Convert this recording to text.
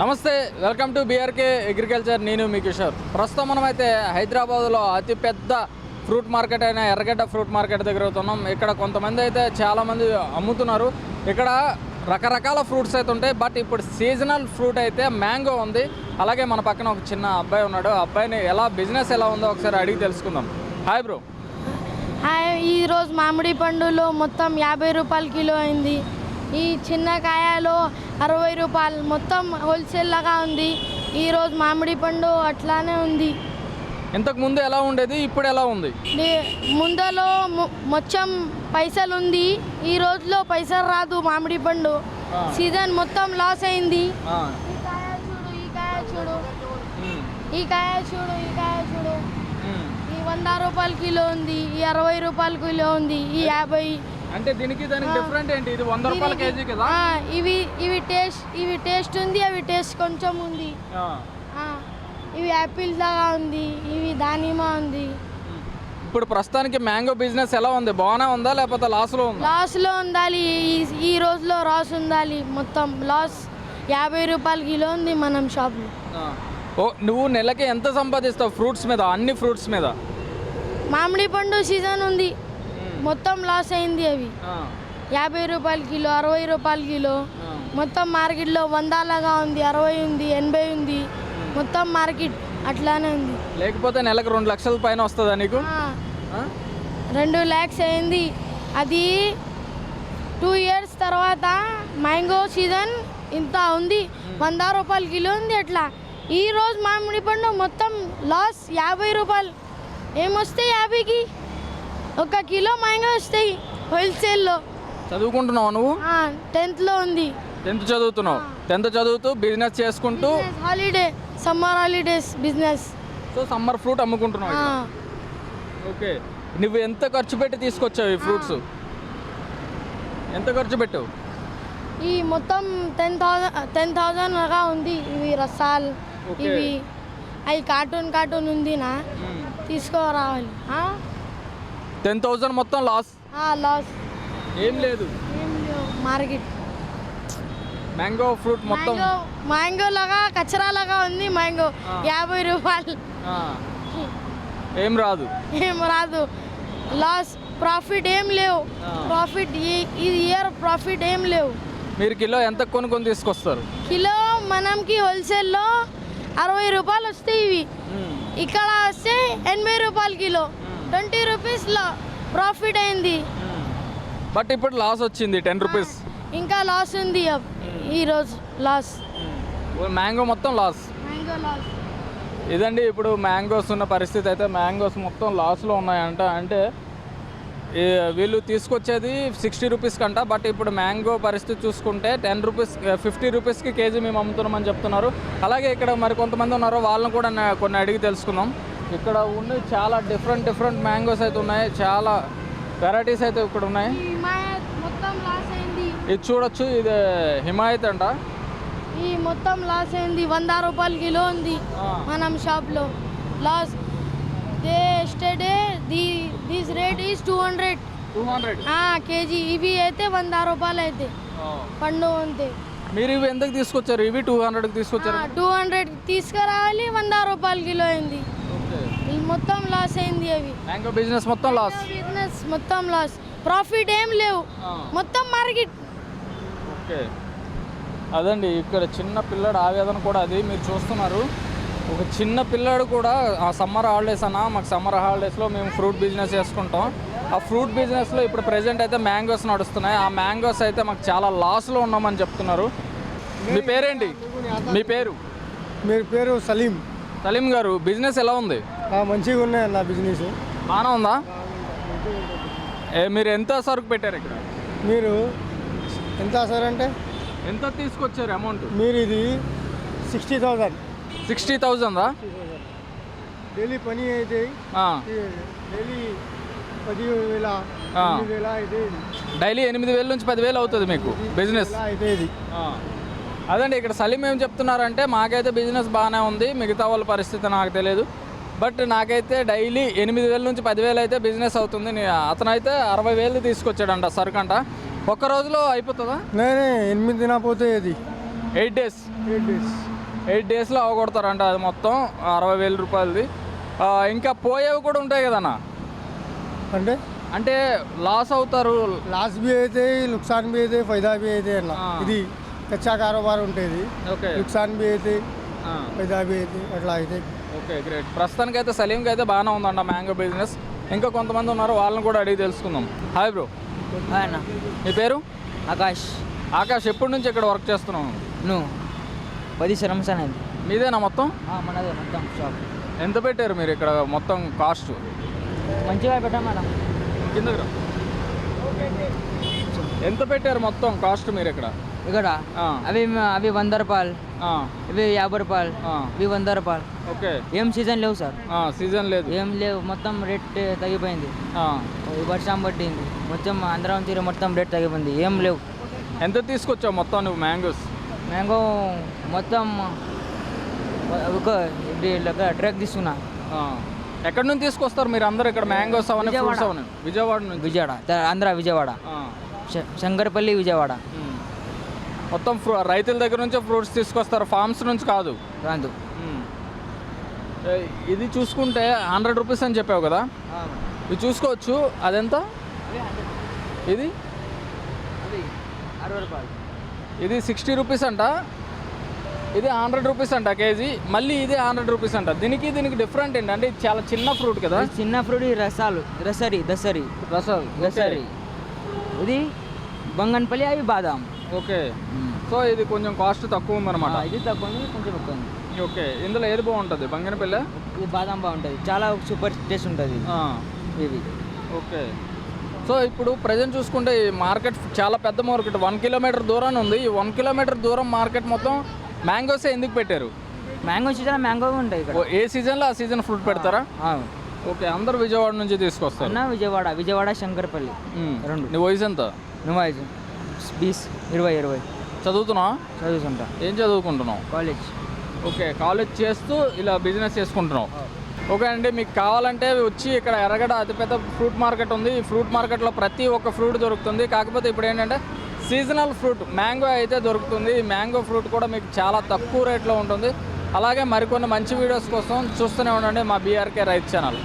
నమస్తే, welcome to BRK agriculture. నేను మీ కిషోర్. ప్రస్తుతం మనమైతే హైదరాబాద్లో అతిపెద్ద ఫ్రూట్ మార్కెట్ అయిన ఎర్రగడ్డ ఫ్రూట్ మార్కెట్ దగ్గర అవుతున్నాం. ఇక్కడ కొంతమంది అయితే చాలామంది అమ్ముతున్నారు. ఇక్కడ రకరకాల ఫ్రూట్స్ అయితే ఉంటాయి. బట్ ఇప్పుడు సీజనల్ ఫ్రూట్ అయితే మ్యాంగో ఉంది. అలాగే మన పక్కన ఒక చిన్న అబ్బాయి ఉన్నాడు. ఆ అబ్బాయిని బిజినెస్ ఎలా ఉందో ఒకసారి అడిగి తెలుసుకుందాం. Hi bro. హాయ్. ఈరోజు మామిడి పండులో మొత్తం 50 రూపాయలు కిలో అయింది. ఈ చిన్న కాయలో 60 రూపాయలు, మొత్తం హోల్సేల్ లాగా ఉంది. ఈరోజు మామిడి పండు అట్లానే ఉంది. ఇంతకు ముందు ఎలా ఉండేది, ఇప్పుడు ఎలా ఉంది? ముందలో మొత్తం పైసలు ఉంది, ఈ రోజులో పైసలు రాదు. మామిడి పండు సీజన్ మొత్తం లాస్ అయింది. ఈ కాయ చూడు, ఈ కాయ చూడు, ఈ కాయ చూడు, ఈ కాయ చూడు. ఈ 100 రూపాయల కిలో ఉంది, ఈ 60 రూపాయల కిలో ఉంది, ఈ 50. అంటే దీనికి దానికి డిఫరెంట్ ఏంటి? ఇది 100 రూపాయల కేజీ కదా. ఇవి టేస్ట్ ఉంది, అవి టేస్ట్ కొంచెం ఉంది. ఇవి యాపిల్ లాగా ఉంది, ఇవి దానిమ్మ ఉంది. ఇప్పుడు ప్రస్తుతానికి మ్యాంగో బిజినెస్ ఎలా ఉంది? బాగానే ఉందా లేకపోతే లాస్లో ఉందా? లాస్లో ఉండాలి. ఈ రోజులో లాస్ ఉండాలి. మొత్తం లాస్ 50 రూపాయల కిలో ఉంది మనం షాప్లో. ఓ, నువ్వు నెలకి ఎంత సంపాదిస్తావు ఫ్రూట్స్ మీద, అన్ని ఫ్రూట్స్ మీద? మామిడి పండు సీజన్ ఉంది, మొత్తం లాస్ అయింది. అవి 50 రూపాయల కిలో, 60 రూపాయల కిలో. మొత్తం మార్కెట్లో 100 లాగా ఉంది, 60 ఉంది, 80 ఉంది. మొత్తం మార్కెట్ అట్లానే ఉంది. లేకపోతే నెలకు 2 లక్షల పైన వస్తుందా నీకు? 2 lakhs అయింది. అది 2 years తర్వాత మ్యాంగో సీజన్ ఇంత ఉంది, 100 రూపాయల కిలో ఉంది. అట్లా ఈరోజు మామిడి పండు మొత్తం లాస్ 50 రూపాయలు. ఏమొస్తాయి 50కి? 1 కిలో మ్యాంగో వస్తాయి హోల్సేల్లో. చదువుకుంటున్నావు నువ్వు? 10th ఉంది. 10th చదువుతున్నావు. 10th చదువుతూ బిజినెస్ చేసుకుంటూ holiday, summer holidays business. So summer fruit అమ్ముకుంటున్నావు. ఓకే, నువ్వు ఎంత ఖర్చు పెట్టి తీసుకొచ్చావు ఈ ఫ్రూట్స్? ఎంత ఖర్చు పెట్టావు? ఈ మొత్తం 10,000 లాగా ఉంది. ఇవి రసాలు, ఇవి అవి కార్టూన్ ఉంది నా తీసుకురావాలి. 10,000 మొత్తం లాస్. లాస్ ఏం లేదు మార్కెట్. మ్యాంగో ఫ్రూట్ మొత్తం మ్యాంగో లాగా కచరా లాగా ఉంది. మ్యాంగో 50 రూపాయలు. ఏం రాదు, ఏం రాదు. లాస్, ప్రాఫిట్ ఏం లేవు. ప్రాఫిట్ ఈ ఇయర్ ప్రాఫిట్ ఏం లేవు. మీరు కిలో ఎంత కొనుక్కొని తీసుకొస్తారు? కిలో మనకి హోల్సేల్లో 60 రూపాయలు వస్తాయి. ఇవి ఇక్కడ వస్తే 80 రూపాయలు కిలో. 20 రూపీస్లో ప్రాఫిట్ అయింది. బట్ ఇప్పుడు లాస్ వచ్చింది 10 రూపీస్. ఇంకా లాస్ ఉంది. ఈరోజు లాస్. మ్యాంగో మొత్తం లాస్. Mango loss. ఇదండి ఇప్పుడు మ్యాంగోస్ ఉన్న పరిస్థితి. అయితే మ్యాంగోస్ మొత్తం లాస్లో ఉన్నాయంట. అంటే వీళ్ళు తీసుకొచ్చేది 60 రూపీస్ కంట. బట్ ఇప్పుడు మ్యాంగో పరిస్థితి చూసుకుంటే 10 రూపీస్, 50 రూపీస్కి కేజీ మేము అమ్ముతున్నామని చెప్తున్నారు. అలాగే ఇక్కడ మరి కొంతమంది ఉన్నారు, వాళ్ళని కూడా కొన్ని అడిగి తెలుసుకుందాం. ఇక్కడ ఉండి చాలా డిఫరెంట్ మ్యాంగోస్ అయితే ఉన్నాయి. చాలా వెరైటీస్ అయితే ఇక్కడ ఉన్నాయి. మొత్తం లాస్ అయింది. ఇది చూడొచ్చు, ఇది హిమాయత్ అంట. ఈ మొత్తం లాస్ అయింది. 100 రూపాయల కిలో ఉంది మనం షాప్లో. Loss yesterday this rate is 200 KG. ఇవి అయితే 100 రూపాయలు అయితే పండు అంతే. మీరు ఇవి ఎందుకు తీసుకొచ్చారు? ఇవి 200కి తీసుకొచ్చారు. 200 తీసుకురావాలి, 100 రూపాయల కిలో అయింది. మొత్తం లాస్ అయింది. అవి మ్యాంగో బిజినెస్ మొత్తం లాస్. బిజినెస్ మొత్తం లాస్. ప్రాఫిట్ ఏం లేవు, మొత్తం మార్కెట్. ఓకే, అదండి ఇక్కడ చిన్న పిల్లాడు ఆవేదన కూడా అది మీరు చూస్తున్నారు. ఒక చిన్న పిల్లాడు కూడా సమ్మర్ హాలిడేస్ అన్న, మాకు సమ్మర్ హాలిడేస్లో మేము ఫ్రూట్ బిజినెస్ చేసుకుంటాం. ఆ ఫ్రూట్ బిజినెస్లో ఇప్పుడు ప్రెజెంట్ అయితే మ్యాంగోస్ నడుస్తున్నాయి. ఆ మ్యాంగోస్ అయితే మాకు చాలా లాస్లో ఉన్నామని చెప్తున్నారు. మీ పేరేంటి? మీ పేరు? మీ పేరు సలీం. సలీం గారు, బిజినెస్ ఎలా ఉంది? మంచిగా ఉన్నాయి నా బిజినెస్. బాగానే ఉందా? మీరు ఎంత సరుకు పెట్టారు ఇక్కడ? మీరు ఎంత సార్ అంటే ఎంత తీసుకొచ్చారు అమౌంట్? మీరు ఇది 60,000. 60,000 డైలీ పని అయితే డైలీ 10,000 అయితే డైలీ 8,000 నుంచి 10,000 అవుతుంది మీకు బిజినెస్ అయితే ఇది. అదండి ఇక్కడ సలీం ఏం చెప్తున్నారంటే, మాకైతే బిజినెస్ బాగానే ఉంది, మిగతా వాళ్ళ పరిస్థితి నాకు తెలియదు. బట్ నాకైతే డైలీ 8,000 నుంచి 10,000 అయితే బిజినెస్ అవుతుంది. అతనైతే 60,000 తీసుకొచ్చాడంట సరుకంట. ఒక్క రోజులో అయిపోతుందా? నేనే 8 దిన పోతే ఇది 8 డేస్ 8 డేస్ 8 డేస్లో అవగొడతారంట అది మొత్తం 60,000 రూపాయలది. ఇంకా పోయేవి కూడా ఉంటాయి కదన్నా, అంటే అంటే లాస్ అవుతారు. లాస్ भी అయితే नुकसान भी అయితే फायदा भी అయితే అట్లా. ఇది కచ్చా కారోబార్ ఉంటుంది, ఓకే नुकसान भी అయితే फायदा भी అయితే అట్లా అయితే. Okay great. ప్రస్తుతానికైతే సలీంకి అయితే బాగానే ఉందంట మ్యాంగో బిజినెస్. ఇంకా కొంతమంది ఉన్నారు, వాళ్ళని కూడా అడిగి తెలుసుకుందాం. హాయ్ బ్రో, అన్న మీ పేరు? ఆకాష్. ఆకాష్, ఎప్పటి నుంచి ఇక్కడ వర్క్ చేస్తున్నావు? నువ్వు 10 సంవత్సరాలు అయింది. మీదేనా మొత్తం? మనదే మొత్తం షాప్. ఎంత పెట్టారు మీరు ఇక్కడ మొత్తం కాస్ట్? మంచిగా పెట్టాం మేడం. కిందకి రా. ఎంత పెట్టారు మొత్తం కాస్ట్ మీరు ఇక్కడ? ఇక్కడ ఆ. అవి 100 రూపాయలు, ఆ, ఇవి 50 రూపాయలు, ఆ, ఇవి 100 రూపాయలు. ఓకే. ఏం సీజన్ లేవు సార్, సీజన్ లేదు. ఏం లేవు, మొత్తం రేట్ తగ్గిపోయింది. ఆ, ఈ వర్షం పట్టింది, మొత్తం అందరం తీరు మొత్తం రేట్ తగ్గిపోయింది, ఏం లేవు. ఎంత తీసుకొచ్చావు మొత్తం నువ్వు మ్యాంగోస్? మ్యాంగో మొత్తం ఒక ట్రక్ తీసుకున్నా. ఎక్కడి నుంచి తీసుకొస్తారు మీరు అందరు ఇక్కడ మ్యాంగోస్ అవన్నీ విజయవాడ. ఫ్రూట్స్ అవన్నీ? విజయవాడ నుంచి. విజయవాడ, ఆంధ్ర విజయవాడ, ఆ, శంకరపల్లి విజయవాడ. మొత్తం రైతుల దగ్గర నుంచి ఫ్రూట్స్ తీసుకొస్తారు, ఫార్మ్స్ నుంచి కాదు. రాందు ఇది చూసుకుంటే 100 రూపీస్ అని చెప్పావు కదా, ఇది చూసుకోవచ్చు. అదెంత? ఇది 60 రూపాయలు. ఇది 60 రూపీస్ అంట, ఇది 100 రూపీస్ అంట కేజీ, మళ్ళీ ఇది 100 రూపీస్ అంట. దీనికి డిఫరెంట్ ఏంటంటే ఇది చాలా చిన్న ఫ్రూట్ కదా. ఇది చిన్న ఫ్రూట్, రసాలు దసరి రసాలు. దసరి. ఇది బంగన్పల్లి, అవి బాదాం. ఓకే. సో ఇది కొంచెం కాస్ట్ తక్కువ ఉందన్నమాట. ఇది తక్కువ ఉంది, కొంచెం ఎక్కువ ఉంది. ఓకే. ఇందులో ఏది బాగుంటుంది? బంగినపల్లి? ఇది బాదాం బాగుంటుంది, చాలా సూపర్ టేస్ట్ ఉంటుంది ఇవి. ఓకే. సో ఇప్పుడు ప్రజెంట్ చూసుకుంటే ఈ మార్కెట్ చాలా పెద్ద మార్కెట్, 1 కిలోమీటర్ దూరాన్ని ఉంది. ఈ 1 కిలోమీటర్ దూరం మార్కెట్ మొత్తం మ్యాంగోసే ఎందుకు పెట్టారు? మ్యాంగో సీజన్ మ్యాంగో ఉంటాయి ఇక్కడ. ఏ సీజన్లో ఆ సీజన్ ఫ్రూట్ పెడతారా? ఓకే. అందరూ విజయవాడ నుంచి తీసుకొస్తారు. అన్న విజయవాడ శంకరపల్లి రెండు. నీ వయసు ఎంత? నువ్వు 20 చదువుతున్నావా? చదువుతుంటా. ఏం చదువుకుంటున్నావు? కాలేజ్. ఓకే. కాలేజ్ చేస్తూ ఇలా బిజినెస్ చేసుకుంటున్నావు. ఓకే అండి, మీకు కావాలంటే వచ్చి ఇక్కడ ఎర్రగడ్డ అతిపెద్ద ఫ్రూట్ మార్కెట్ ఉంది. ఈ ఫ్రూట్ మార్కెట్లో ప్రతి ఒక్క ఫ్రూట్ దొరుకుతుంది. కాకపోతే ఇప్పుడు ఏంటంటే సీజనల్ ఫ్రూట్ మ్యాంగో అయితే దొరుకుతుంది. ఈ మ్యాంగో ఫ్రూట్ కూడా మీకు చాలా తక్కువ రేట్లో ఉంటుంది. అలాగే మరికొన్ని మంచి వీడియోస్ కోసం చూస్తూనే ఉండండి మా బీఆర్కే రైతు ఛానల్.